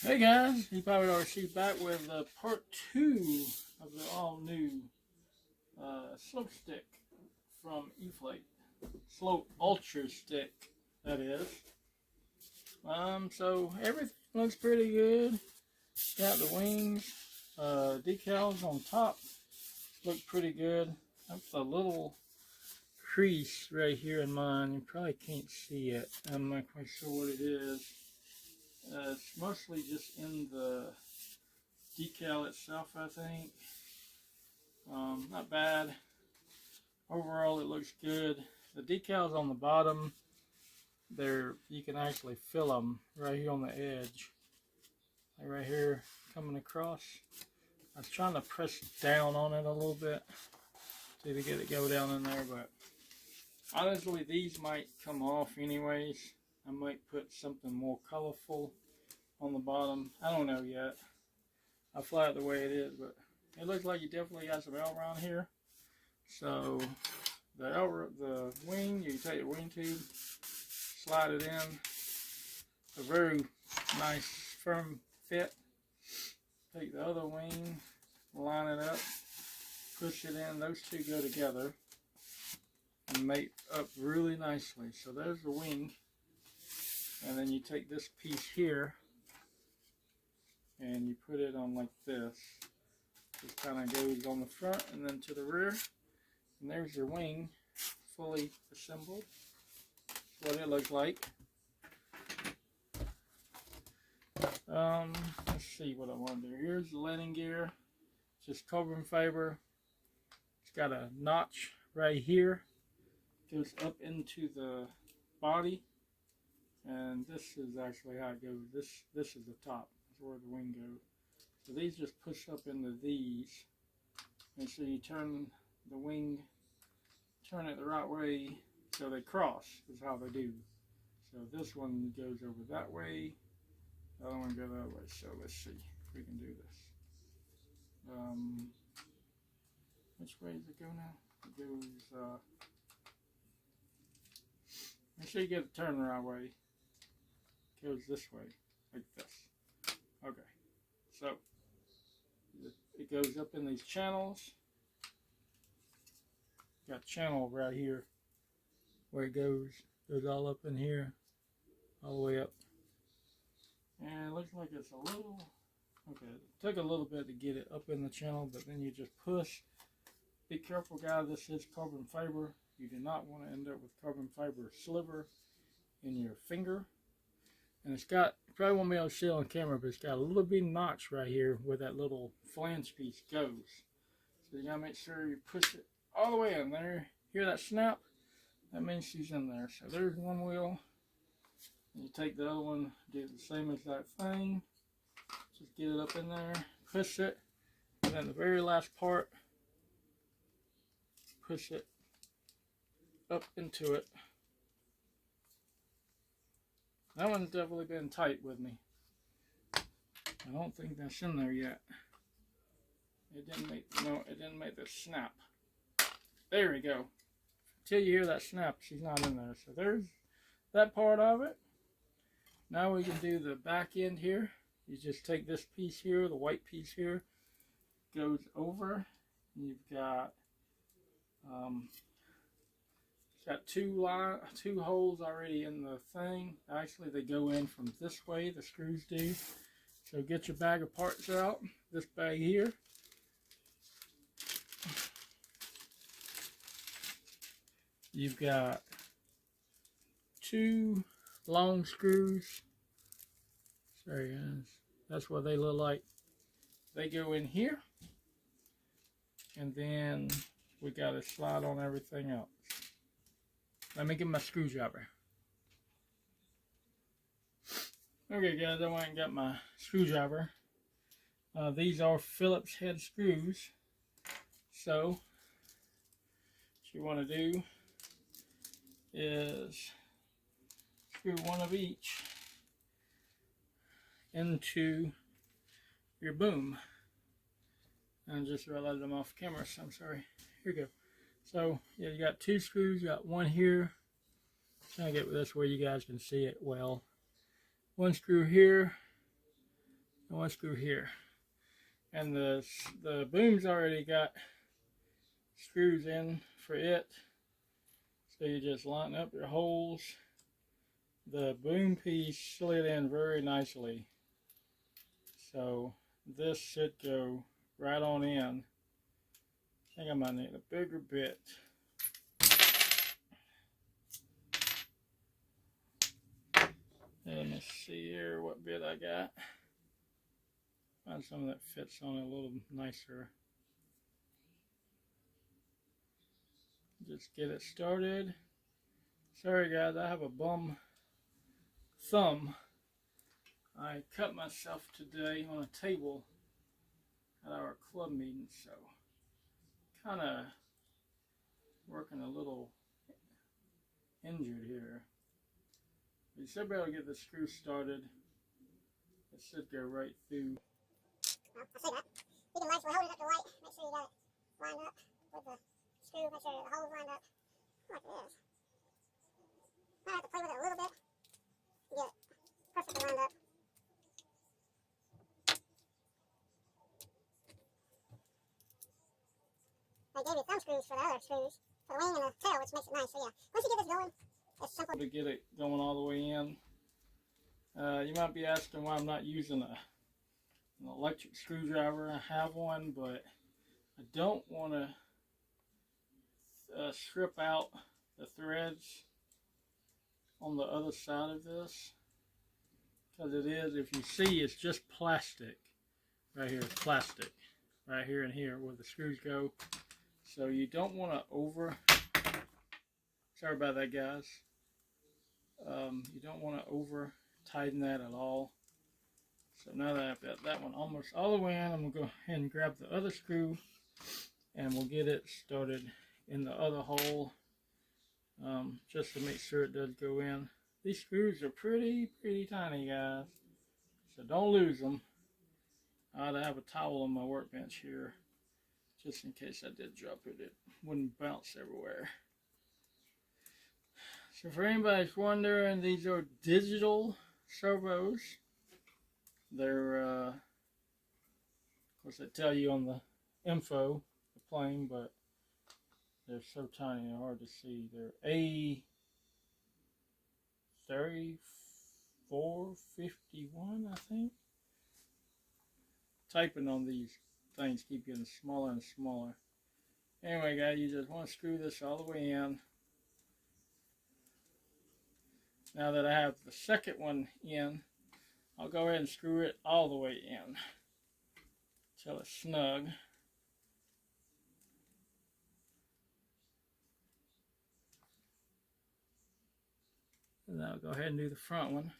Hey guys, you probably already see back with part 2 of the all new slope stick from E-Flite. Slope Ultra stick, that is. So everything looks pretty good. Got the wings, decals on top look pretty good. That's a little crease right here in mine. You probably can't see it. I'm not quite sure what it is. It's mostly just in the decal itself, I think. Not bad. Overall, it looks good. The decals on the bottom, you can actually feel them right here on the edge. Like right here, coming across. I was trying to press down on it a little bit to get it go down in there, but honestly, these might come off anyways. I might put something more colorful on the bottom. I don't know yet. I'll fly it the way it is, but it looks like you definitely got some aileron here. So the wing, you can take the wing tube, slide it in. A very nice firm fit. Take the other wing, line it up, push it in. Those two go together and mate up really nicely. So there's the wing. And then you take this piece here and you put it on like this. Just kind of goes on the front and then to the rear. And there's your wing, fully assembled. That's what it looks like. Let's see what I want to do. Here's the landing gear. It's just carbon fiber. It's got a notch right here. Goes up into the body. And this is actually how it goes. This is the top. That's where the wing goes. So these just push up into these. And so you turn the wing, turn it the right way so they cross is how they do. So this one goes over that way. The other one goes that way. So let's see if we can do this. Which way does it go now? It goes, make sure you get it turned the right way. It goes this way, like this. Okay, so it goes up in these channels. Got channel right here where it goes all up in here, all the way up. And it looks like it's a little, okay, it took a little bit to get it up in the channel, but then you just push. Be careful, guys, this is carbon fiber. You do not want to end up with carbon fiber sliver in your finger. And it's got, you probably won't be able to see it on camera, but it's got a little bit notch right here where that little flange piece goes. So you gotta make sure you push it all the way in there. Hear that snap? That means she's in there. So there's one wheel. And you take the other one, do the same exact thing. Just get it up in there, push it, and then the very last part, push it up into it. That one's definitely been tight with me. I don't think that's in there yet. It didn't make the snap. There we go. Until you hear that snap, she's not in there. So there's that part of it. Now we can do the back end here. You just take this piece here, the white piece here, goes over. You've got it's got two holes already in the thing. Actually, they go in from this way, the screws do. So get your bag of parts out, this bag here. You've got two long screws. Sorry guys, that's what they look like. They go in here. And then we got to slide on everything else. Let me get my screwdriver. Okay guys, I went and got my screwdriver. These are Phillips head screws. So, what you want to do is screw one of each into your boom. I just realized I'm off camera, so I'm sorry. Here we go. So, yeah, you got two screws. You got one here. Trying to get this where you guys can see it well. One screw here. and one screw here. And the boom's already got screws in for it. So you just line up your holes. The boom piece slid in very nicely. So this should go right on in. I think I might need a bigger bit. Let me see here what bit I got. Find something that fits on it a little nicer. Just get it started. Sorry guys, I have a bum thumb. I cut myself today on a table at our club meeting, so kind of working a little injured here. You should be able to get the screw started. It should go right through. Well, I say that. You can mindfully hold it up to light. Make sure you got it lined up with the screw. Make sure the hole's lined up like this. I have to play with it a little bit to get it perfectly lined up. They gave you thumb screws for the other screws, for the wing and the tail, which makes it nice. So yeah, once you get this going, it's simple to get it going all the way in. You might be asking why I'm not using an electric screwdriver. I have one, but I don't want to strip out the threads on the other side of this, because it is, if you see, it's just plastic. Right here is plastic. Right here and here where the screws go. So you don't want to sorry about that guys. You don't want to over tighten that at all. So now that I've got that one almost all the way in, I'm going to go ahead and grab the other screw and we'll get it started in the other hole, just to make sure it does go in. These screws are pretty tiny guys, so don't lose them. I ought to have a towel on my workbench here just in case I did drop it, it wouldn't bounce everywhere. So for anybody's wondering, these are digital servos. They're, of course they tell you on the info, the plane, but they're so tiny they're hard to see. They're A3451, I think. Typing on these things keep getting smaller and smaller. Anyway guys, you just want to screw this all the way in. Now that I have the second one in, I'll go ahead and screw it all the way in till it's snug. And then I'll go ahead and do the front one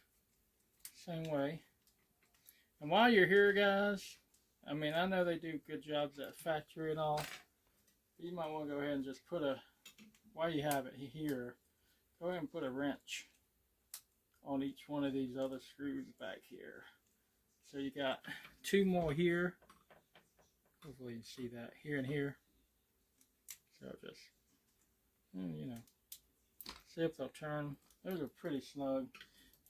same way. And while you're here guys, I mean, I know they do good jobs at factory and all, but you might want to go ahead and just put while you have it here, go ahead and put a wrench on each one of these other screws back here. So you got two more here. Hopefully you can see that here and here. So just, you know, see if they'll turn. Those are pretty snug.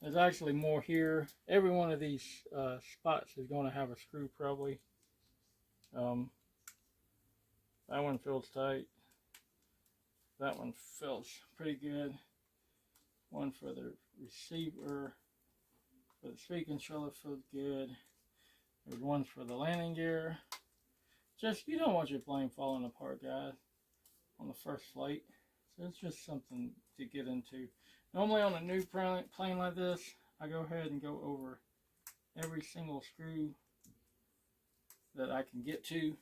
There's actually more here. Every one of these spots is going to have a screw probably. That one feels tight. That one feels pretty good. One for the receiver, for the speed controller feels good. There's one for the landing gear. Just, you don't want your plane falling apart, guys, on the first flight. So it's just something to get into. Normally on a new plane like this, I go ahead and go over every single screw that I can get to.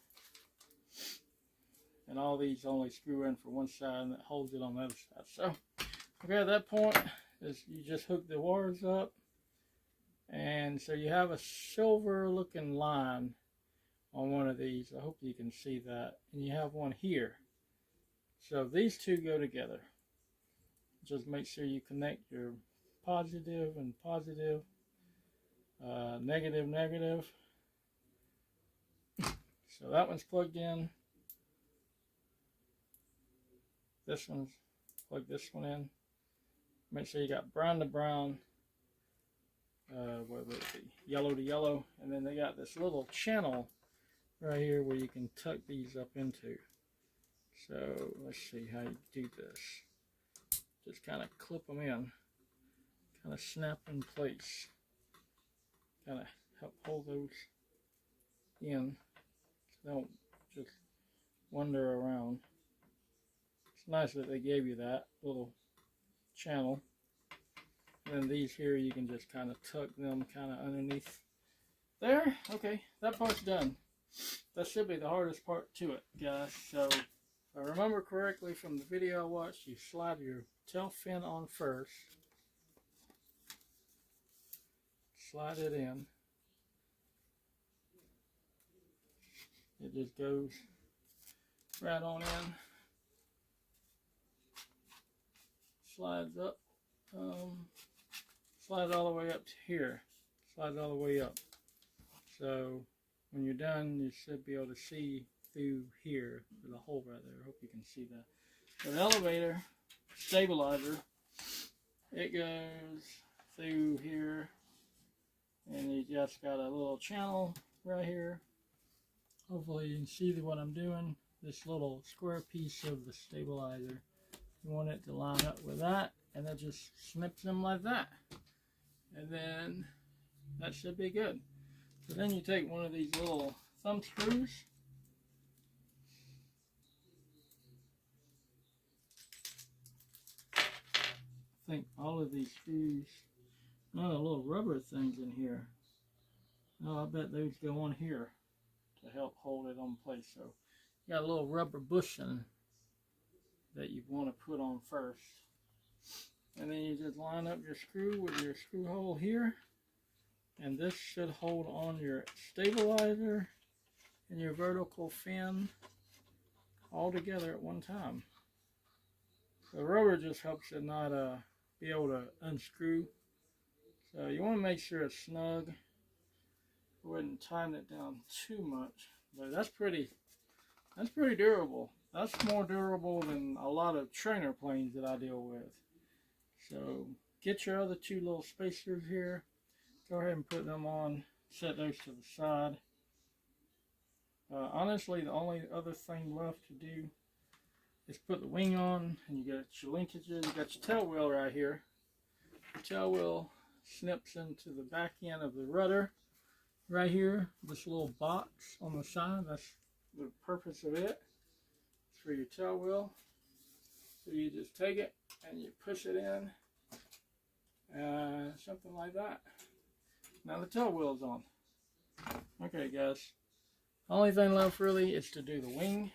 And all these only screw in for one side and it holds it on the other side. So, okay, at that point, is you just hook the wires up. And so you have a silver looking line on one of these. I hope you can see that. And you have one here. So these two go together. Just make sure you connect your positive and positive, negative, negative. So that one's plugged in. This one's, plug this one in. Make sure you got brown to brown what would it be? Yellow to yellow. And then they got this little channel right here where you can tuck these up into. So let's see how you do this. Just kind of clip them in, kind of snap in place, kind of help hold those in so they don't just wander around. It's nice that they gave you that little channel. And then these here, you can just kind of tuck them kind of underneath there. Okay, that part's done. That should be the hardest part to it, guys. So if I remember correctly from the video I watched, you slide your tail fin on first. Slide it in. It just goes right on in. Slides up. Slide all the way up to here. Slide all the way up. So when you're done, you should be able to see through here. There's a hole right there. I hope you can see that. So the elevator stabilizer, it goes through here, and you just got a little channel right here. Hopefully you can see what I'm doing. This little square piece of the stabilizer, you want it to line up with that, and it just snips them like that. And then that should be good. So then you take one of these little thumb screws. I think all of these screws, the little rubber things in here. Oh, I bet those go on here to help hold it on place. So you got a little rubber bushing that you want to put on first. And then you just line up your screw with your screw hole here. And this should hold on your stabilizer and your vertical fin all together at one time. The rubber just helps it not be able to unscrew. So you want to make sure it's snug. Go ahead and tighten it down too much. But that's pretty durable. That's more durable than a lot of trainer planes that I deal with. So get your other two little spacers here. Go ahead and put them on. Set those to the side. Honestly, the only other thing left to do is put the wing on, and you got your linkages. You got your tail wheel right here. The tail wheel snips into the back end of the rudder right here. This little box on the side, that's the purpose of it. It's for your tail wheel. So you just take it and you push it in, something like that. Now the tail wheel's on. Okay, guys. Only thing left really is to do the wing.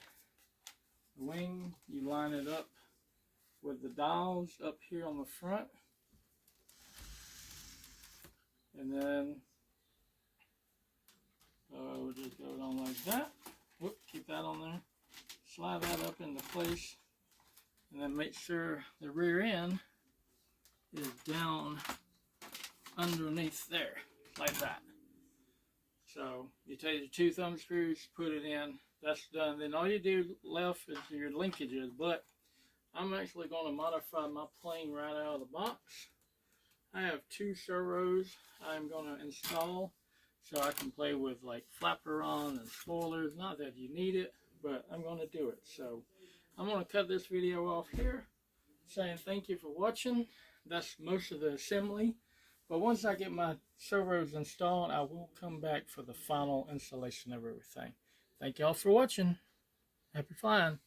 The wing, you line it up with the dials up here on the front. And then we'll just go on like that. Whoop, keep that on there. Slide that up into place. And then make sure the rear end is down underneath there, like that. So you take your two thumb screws, put it in, that's done. Then all you do left is your linkages, but I'm actually going to modify my plane right out of the box. I have two servos I'm going to install so I can play with like flaperon and spoilers. Not that you need it, but I'm going to do it. So I'm going to cut this video off here, saying thank you for watching. That's most of the assembly. But once I get my servos installed, I will come back for the final installation of everything. Thank y'all for watching. Happy flying.